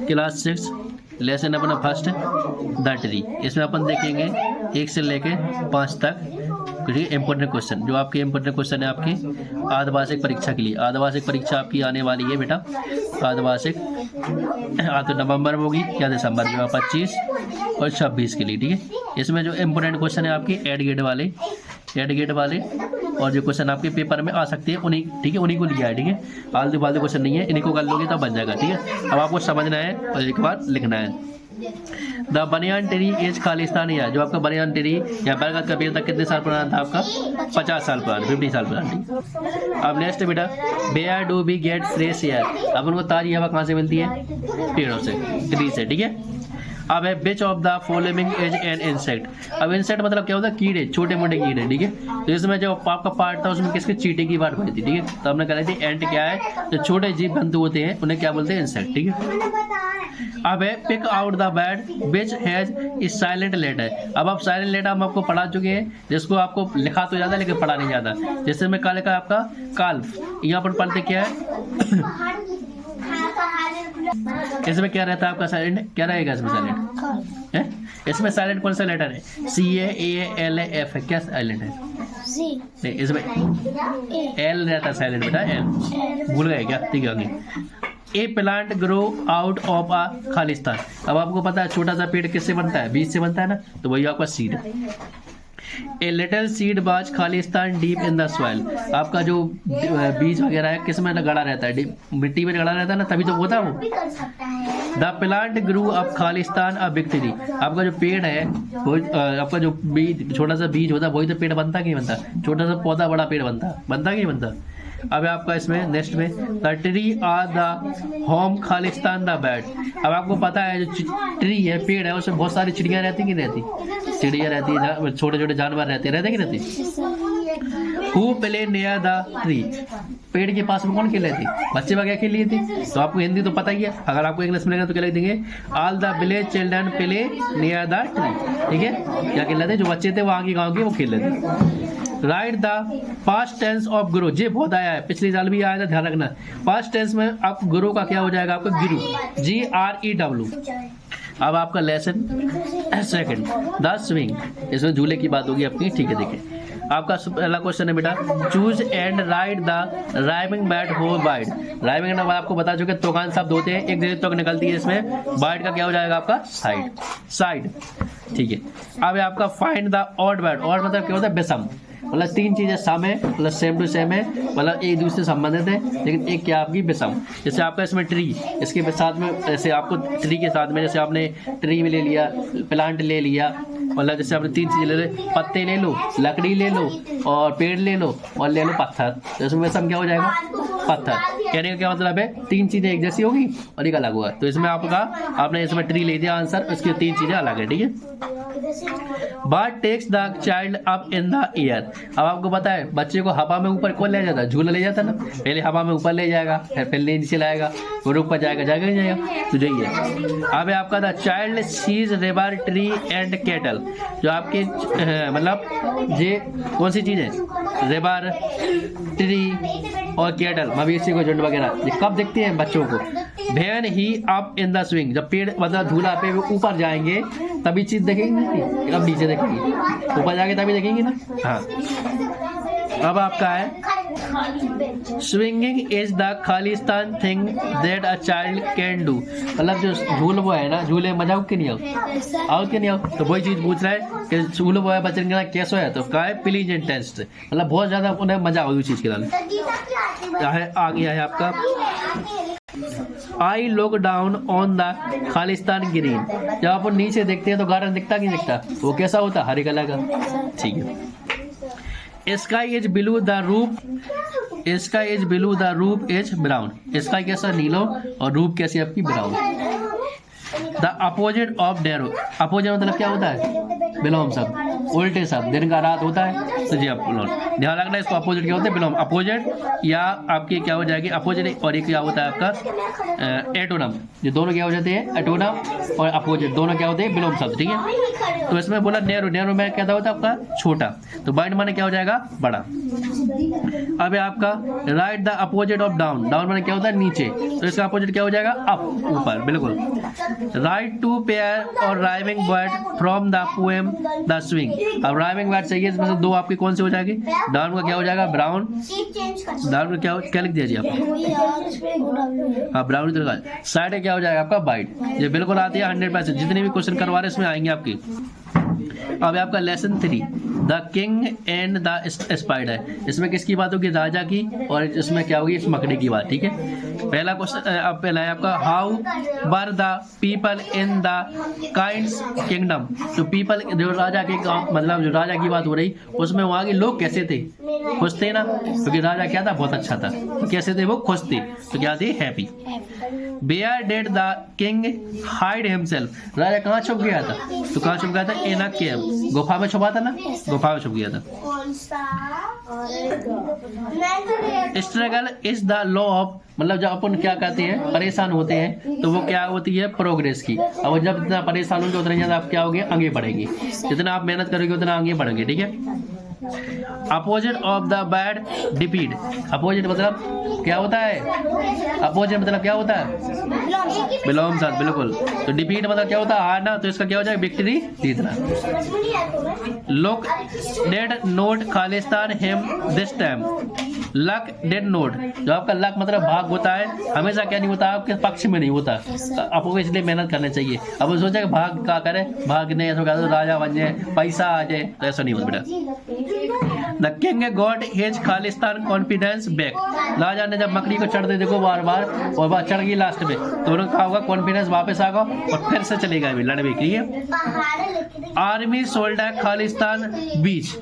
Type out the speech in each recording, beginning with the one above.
Class 6 lesson अपना first the tree. इसमें अपन देखेंगे 1 से लेके 5 तक इंपॉर्टेंट क्वेश्चन, जो आपके इंपॉर्टेंट क्वेश्चन है आपकी अर्धवार्षिक परीक्षा के लिए। अर्धवार्षिक परीक्षा आपकी आने वाली है बेटा, अर्धवार्षिक तो नवंबर में होगी या दिसंबर में, 25 और 26 के लिए, ठीक है। इसमें जो इंपॉर्टेंट क्वेश्चन है आपकी एड गेट वाले और जो क्वेश्चन आपके पेपर में आ सकते हैं उन्हीं, ठीक है, उन्हीं को लिया है, ठीक है। आलतू फालतू क्वेश्चन नहीं है, इन्हीं को कर लोगे तो बन जाएगा, ठीक है। अब आपको समझना है और एक बार लिखना है। The banyan tree as Khalistani है, जो आपका बनियान ट्री या बरगद का पेड़ था कितने साल पुराना था आपका? 50 साल पुराना, 50 साल पुराना, ठीक। अब नेक्स्ट बेटा, where do we get fresh air, अब उनको ताजी हवा कहाँ से मिलती है? पेड़ों से, ट्री से, ठीक है। अब है which of the following is an insect. अब इंसेक्ट मतलब क्या होता है? कीड़े, छोटे मोटे कीड़े, ठीक है। तो इसमें जो आपका पार्ट था उसमें किसके? चींटी की बात पड़ी थी, ठीक है। तो हमने कहा थी एंट क्या है? जो छोटे जीव जंतु होते हैं उन्हें क्या बोलते हैं? इंसेक्ट, ठीक है। अब है pick out the word which has silent letter. अब आप साइलेंट लेटर हम आपको पढ़ा चुके हैं, जिसको आपको लिखा तो जाता है लेकिन पढ़ा नहीं जाता। जैसे मैं काले का आपका काल्फ, यहाँ पर पढ़ते क्या है? इसमें क्या रहता है आपका? साइलेंट क्या रहेगा इसमें? साइलेंट है। इसमें साइलेंट कौन सा लेटर है? CALF है, क्या साइलेंट है? नहीं, इसमें L रहता है साइलेंट बेटा, L भूल गए क्या? ठीक है, आगे। ए प्लांट ग्रो आउट ऑफ आ खालिस्तान। अब आपको पता है छोटा सा पेड़ किससे बनता है? बीज से बनता है ना, तो वही आपका सीड। ए लिटिल सीड बाज Khalistan deep in the soil. आपका जो बीज वगैरह है किस में गड़ा रहता है? मिट्टी में गड़ा रहता है ना, तभी तो होता है वो। The plant grew up Khalistan a big tree. आपका जो पेड़ है वो आपका जो बीज, छोटा सा बीज होता है, वही तो पेड़ बनता कि नहीं बनता? छोटा सा पौधा बड़ा पेड़ बनता कि नहीं बनता? अब आपका इसमें नेक्स्ट में the tree are the home खालिस्तान द बर्ड। अब आपको पता है जो ट्री है, पेड़ है, उसमें बहुत सारी चिड़िया रहती कि रहती? चिड़िया रहती है, छोटे छोटे जानवर रहते कि रहती? Who play near the tree. पेड़ के पास में कौन खेल रही थी? बच्चे वगैरह खेल रही थी। तो आपको हिंदी तो पता ही है, अगर आपको इंग्लिश मिलेगा तो क्या लिख देंगे? All the village children play near the tree, ठीक है। क्या खेल रहे थे? जो बच्चे थे वहाँ के गाँव के वो खेल रहे थे। Write the past tense of grow. ये बहुत आया है, पिछले साल भी आया था, ध्यान रखना। पास्ट टेंस में आप ग्रो का क्या हो जाएगा? आपका गिरू, GREW। अब आपका लेसन सेकंड द स्विंग, इसमें झूले की बात होगी आपकी, ठीक है। देखिए आपका पहला क्वेश्चन है बेटा, choose and write the rhyming bat हो बाइड। राइमिंग का आपको बता चुके, तोकान शब्द होते हैं, एक जगह तक निकलती है, इसमें बाइड का क्या हो जाएगा? आपका साइड, ठीक है। अब आपका find the odd word. Odd मतलब क्या होता है? विषम, मतलब 3 चीजें सम है, मतलब सेम टू सेम है, मतलब एक दूसरे से संबंधित है, लेकिन एक क्या आपकी विषम। जैसे आपका इसमें ट्री, इसके साथ में जैसे आपको ट्री के साथ में जैसे आपने ट्री में ले लिया, प्लांट ले लिया, मतलब जैसे आपने 3 चीजें ले लो, पत्ते ले लो, लकड़ी ले लो और पेड़ ले लो और ले लो पत्थर, तो इसमें विषम क्या हो जाएगा? पत्थर। कहने का क्या मतलब है? 3 चीजें एक जैसी होगी और एक अलग हुआ, तो इसमें आपने इसमें ट्री ले दिया आंसर, उसकी 3 चीजें अलग है, ठीक है। Bird takes the child up in the air. अब आपको पता है बच्चे को हवा में ऊपर कौन ले जाता है? झूला ले जाता है ना, पहले हवा में ऊपर ले जाएगा, फिर नीचे लाएगा, वो रुक पर जाएगा नहीं जाएगा, तो यही है। अब आपका the child sees river tree and cattle. जो आपके मतलब ये कौन सी चीज है? रिवर, ट्री और कैटल, मवेशी को झुंड वगैरह, ये कब दिखते हैं बच्चों को? When he up in the swing, जब पेड़ मतलब झूला पे ऊपर जाएंगे तभी चीज देखेंगे, कब नीचे देखेंगे? ऊपर जाके तभी देखेंगे ना। हाँ, अब आपका है swinging is the Khalistan thing that a child can do. मतलब जो झूल वो है ना, झूले मजा के नहीं आओ के नहीं आओ, तो वही चीज पूछ रहा है कि झूल वो है बच्चे के कैसे है, तो क्या है? प्लीजेंट टेस्ट, मतलब बहुत ज्यादा उन्हें मजा आओ उस चीज के लिए। आ गया है आपका I look down on the Khalistan green. जब आप नीचे देखते हैं तो गार्डन दिखता कि नहीं दिखता? वो कैसा होता है? हरे कलर का, ठीक है। Sky is blue the roof, sky is blue the roof is brown. Sky कैसा? नीलो और रूप कैसी आपकी? ब्राउन। द अपोजिट ऑफ डेरो। अपोजिट मतलब क्या होता है? विलोम शब्द, उल्टे शब्द, दिन का रात होता है, तो जी आप बिलोंग, ध्यान रखना इसको अपोजिट क्या होता है, बिलोंग अपोजिट या आपकी क्या हो जाएगी अपोजिट, और एक क्या होता है आपका एटोनम, ये दोनों क्या हो जाते हैं एटोनम और अपोजिट दोनों क्या होते हैं बिलोंग शब्द, ठीक है। तो इसमें बोला नैरो, नैरो में क्या होता है आपका छोटा, तो वाइड माने क्या हो जाएगा बड़ा। अब है आपका right the opposite of down, down माने क्या होता है नीचे, तो इसका अपोजिट क्या हो जाएगा अप ऊपर, बिल्कुल। राइट टू पेयर और rhyming word from the poem the swing, अब राइमिंग वर्ड चाहिए, इसमें से दो आपकी कौन सी हो जाएगी, डाउन का क्या हो जाएगा ब्राउन, डाउन का क्या लिख दिया जी आप, हाँ ब्राउन, साइड क्या हो जाएगा आपका वाइट, ये बिल्कुल आती है 100%, जितने भी क्वेश्चन करवा रहे हैं इसमें आएंगे आपकी। अब आपका lesson 3 the king and the spider, इसमें किसकी बात होगी, राजा की, और इसमें क्या होगी इस मकड़ी की बात, ठीक है। पहला क्वेश्चन अब पहला है आपका how were the people in the kinds kingdom, तो पीपल जो राजा के मतलब जो राजा की बात हो रही उसमें वहाँ के लोग कैसे थे, खुश थे ना, क्योंकि राजा क्या था बहुत अच्छा था, तो कैसे थे वो खुश थे, तो क्या थे happy. Where did the king hide himself, राजा कहाँ छुप गया था, तो कहाँ छुप गया था इन अ केव, गुफा में छुपा था ना, गुफा में छुप गया था। Struggle is the law of, मतलब जब अपन क्या कहते हैं परेशान होते हैं तो वो क्या होती है प्रोग्रेस की, और जब जितना परेशान होंगे उतना ज़्यादा आप क्या होगे आगे बढ़ेंगे, जितना आप मेहनत करोगे उतना आगे बढ़ेंगे, ठीक है। Opposite of the bad defeat, opposite मतलब क्या होता है, अपोजिट मतलब क्या होता है बिलोंग साथ, बिल्कुल। तो डिफीट मतलब क्या होता है हारना, तो इसका क्या हो जाएगा विक्ट्री जीतना। Look dead note Khalistan him this time, luck dead note, जो आपका लक मतलब भाग होता है हमेशा क्या नहीं होता आपके पक्ष में नहीं होता, आपको इसलिए मेहनत करनी चाहिए। अब वो सोचा कि भाग क्या करे, भाग नहीं ऐसा कहते राजा बन जाए पैसा आ जाए, तो ऐसा नहीं होता बेटा। The king got his Khalistan confidence back, राजा ने जब मकड़ी को चढ़ते देखो बार बार और बार चढ़ गई लास्ट में, तो उन्होंने कहा होगा कॉन्फिडेंस वापस आ गया और फिर से चले गए लड़ने के लिए। आर्मी सोल्डर खालिस्तान बीच,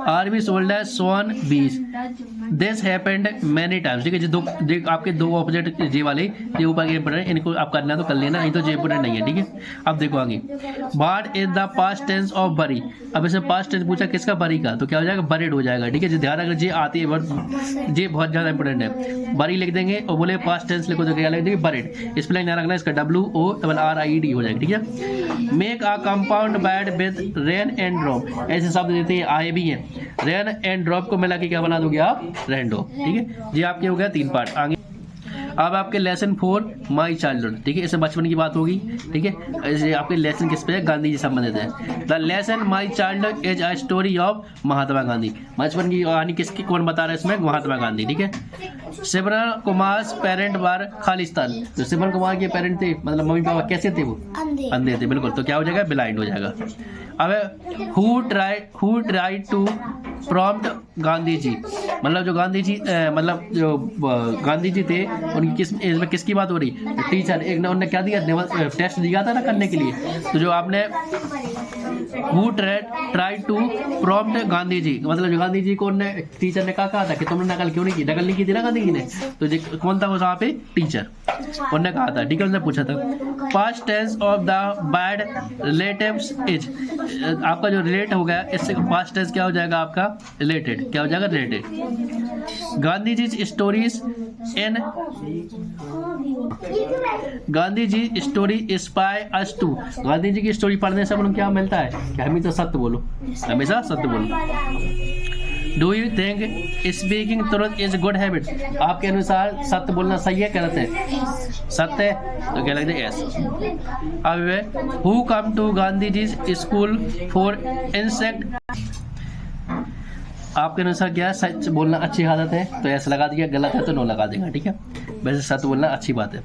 आर्मी सोल्डर सोन बीच, दिस हैपेंड मैनी टाइम्स, ठीक है। जो आपके दो ऑपोजिट जे वाले ये ऊपर के इंपोर्टेंट, इनको आप करना तो कर लेना, नहीं तो जे इंपोर्टेंट नहीं है, ठीक है। अब देखो आगे what is the past tense of bury, अब इसमें पास्ट टेंस पूछा किसका बरी का, तो क्या हो जाएगा बरीड हो जाएगा, ठीक है। जो ध्यान अगर जे आती है जे बहुत ज्यादा इंपोर्टेंट है, बरी लिख देंगे और बोले पास्ट टेंस लिखो तो क्या लिख देंगे बरीड, इस पर ध्यान रखना, इसका WORRID हो जाएगा, ठीक है। Make a compound bad with rain and drop, ऐसे शब्द देते हैं आए भी हैं, रेन एंड ड्रॉप को मिला के क्या बना दोगे आप रेंडो, ठीक है। ये आपके हो गया 3 पार्ट। आगे अब आपके लेसन 4 माई चाइल्डहुड, ठीक है, इसमें बचपन की बात होगी, ठीक है। ऐसे आपके लेसन किस पे है, गांधी जी संबंधित है। The lesson my childhood is a story of Mahatma Gandhi, बचपन की कहानी किसकी कौन बता रहा है इसमें, महात्मा गांधी, ठीक है। सिमरन कुमार पेरेंट वर खालिस्तान, तो सिमरन कुमार के पेरेंट थे मतलब मम्मी पापा कैसे थे, वो अंधे थे, बिल्कुल, तो क्या हो जाएगा ब्लाइंड हो जाएगा। अब who try to prompt Gandhi ji, मतलब जो गांधी जी मतलब जो गांधी जी थे उनकी इसमें किसकी बात हो रही, टीचर एक ने उन्होंने क्या दिया टेस्ट दिया था ना करने के लिए, तो जो आपने who try to prompt Gandhi ji, मतलब जो गांधी जी को टीचर ने कहा था कि तुमने नकल क्यों नहीं की, नकल नहीं की थी ना गांधी जी ने, तो कौन था वो वहाँ पे टीचर, उन्होंने कहा था, ठीक है। उन्होंने पूछा था past tense of the bad relatives is, आपका जो रिलेट हो गया इससे पास्ट टेंस क्या हो जाएगा आपका रिलेटेड, क्या हो जाएगा related. Gandhi ji stories in, Gandhi ji story inspire us to, Gandhi ji की स्टोरी पढ़ने से क्या मिलता है कि हमेशा सत्य बोलो, हमेशा सत्य बोलो। Do you think speaking truth is good habit, आपके अनुसार सत्य बोलना सही है, गलत है, सत्य है, तो क्या लगता है यस। अब who come to Gandhi ji school for insect, आपके अनुसार क्या सच बोलना अच्छी आदत है, तो ऐसा लगा दिया, गलत है तो नो लगा देगा, ठीक है। वैसे सत्य बोलना अच्छी बात है।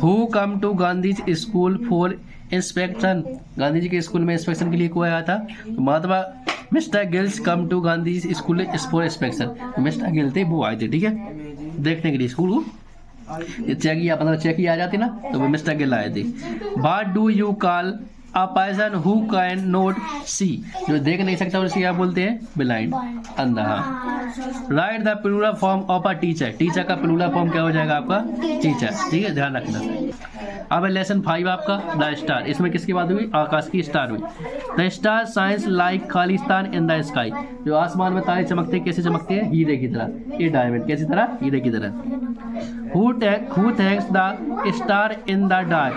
Who come to Gandhi school for inspection, Gandhi ji के स्कूल में इंस्पेक्शन के लिए कोई आया था, तो Mahatma Mister Giles come to Gandhi school for inspection, Mister Gill थे वो आए थे, ठीक है, देखने के लिए स्कूल को, चेकी मतलब चेकी आ जाती ना, तो वो मिस्टर गिल आए थे। What do you call a person who can not see, जो देख नहीं सकता उसे क्या बोलते हैं, ब्लाइंड, अंधा। Write the plural form of a teacher, teacher का प्लूरल फॉर्म क्या हो जाएगा आपका, टीचर, ठीक है, ध्यान रखना। अब लेसन 5 आपका द स्टार, इसमें किसकी बात हुई, आकाश की, स्टार हुई। The star shines like Khalistan in the sky, जो आसमान में तारे चमकते हैं, कैसे चमकते हैं, हीरे की तरह, ये डायमंड कैसी तरह, हीरे की तरह। Who thanks the star in the dark,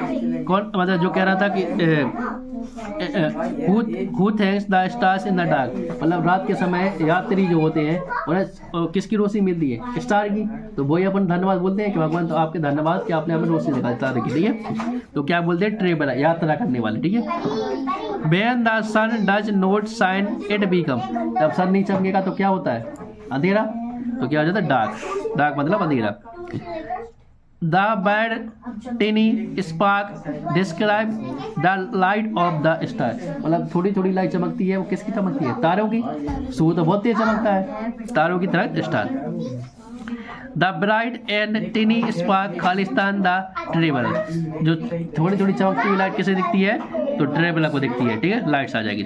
कौन मतलब जो कह रहा था कि who thanks the stars in the dark, मतलब रात के समय यात्री जो होते हैं उन्हें किसकी रोशनी मिलती है, स्टार की, तो वही अपन धन्यवाद बोलते हैं कि भगवान तो आपके धन्यवाद कि आपने हमें रोशनी दिखाई तारे की, ठीक है, तो क्या बोलते हैं, ट्रेवलर, यात्रा करने वाले, ठीक है। When the sun does not shine it become, जब सन नहीं चमकेगा तो क्या होता है, अंधेरा, तो क्या हो जाता है, डार्क, डार्क मतलब अंधेरा। The bad tiny spark describe the light of the star, मतलब थोड़ी थोड़ी लाइट चमकती है, वो किसकी चमकती है, तारों की, सूर्य तो बहुत तेज चमकता है, तारों की तरह star. The bright and टिनी spark Khalistan the traveller, जो थोड़ी थोड़ी चमकती हुई लाइट किसे दिखती है, तो ट्रेवलर को दिखती है, ठीक है, लाइट्स आ जाएगी।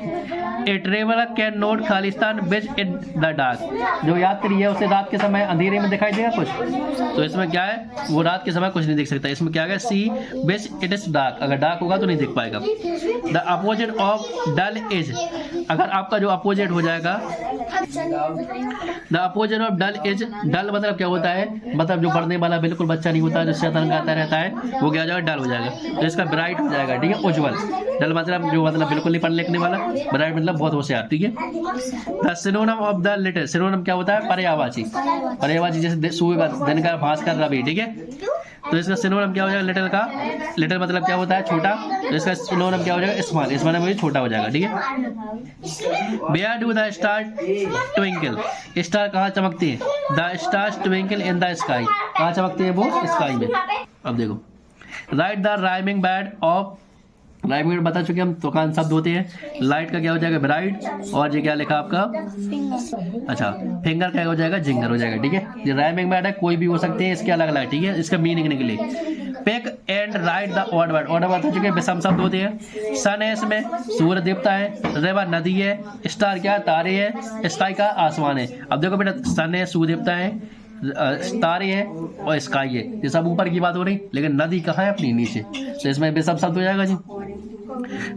A traveller can note Khalistan which in the dark, जो यात्री है उसे रात के समय अंधेरे में दिखाई देगा कुछ, तो इसमें क्या है, वो रात के समय कुछ नहीं देख सकता, इसमें क्या है, see which it is dark, अगर डार्क होगा तो नहीं देख पाएगा। The opposite of dull is, अगर आपका जो अपोजिट हो जाएगा, the opposite of dull is, dull मतलब क्या होता है, मतलब जो पढ़ने वाला बिल्कुल बच्चा नहीं होता, जो शैतान गाता रहता है, वो क्या हो जाएगा, डल हो जाएगा, तो इसका ब्राइट हो जाएगा, ठीक है, उज्जवल। डल मतलब जो मतलब बिल्कुल नहीं पढ़ लिखने वाला, ब्राइट मतलब बहुत होशियार, ठीक है। The synonym of the little, synonym क्या होता है, पर्यायवाची, पर्यायवाची जैसे सुबह का, दिन का, भास्कर, रवि, ठीक है, तो इसका सिनोनिम क्या हो जाएगा, लिटिल का, लिटिल मतलब क्या होता है, छोटा, तो इसका सिनोनिम क्या हो जाएगा, स्मॉल, स्मॉल में छोटा हो जाएगा, ठीक है। Where do the star twinkle, star कहाँ चमकती है, the stars twinkle in the sky, कहाँ चमकते हैं वो, स्काई में। अब देखो, write the rhyming bad of, rhyming बता चुके हम, तो कान शब्द होते हैं, लाइट का क्या हो जाएगा, ब्राइट, और ये क्या लिखा आपका, अच्छा, फिंगर क्या हो जाएगा, जिंगर हो जाएगा, ठीक है। ये राइमिंग बैड है, कोई भी हो सकते हैं, इसके अलग अलग, ठीक है, इसका मीनिंग निकले। Pick and write the odd word, odd बता चुके हैं, विषम शब्द होते हैं। सन है, इसमें सूर्य देवता है, रिवर नदी है, स्टार क्या, तारे है, स्काई का आसमान है। अब देखो बेटा, सन है, सूर्य देवता है, तारे है और स्काई है, ये सब ऊपर की बात हो रही, लेकिन नदी कहाँ है, अपनी नीचे, तो इसमें भी सब शब्द हो जाएगा जी।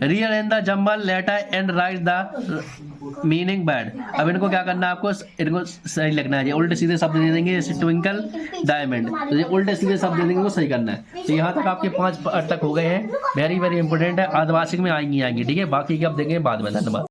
Real in the jumble letter and write the meaning bad, अब इनको क्या करना है, आपको इनको सही लिखना है, उल्टे सीधे शब्द दे देंगे, जैसे ट्विंकल, डायमंड, तो ये उल्टे सीधे शब्द दे देंगे, वो सही करना है। तो यहाँ तक आपके 5 तक हो गए हैं, वेरी वेरी इंपॉर्टेंट है, अर्धवार्षिक में आएंगी, ठीक है, बाकी की आप देंगे बाद में। धन्यवाद।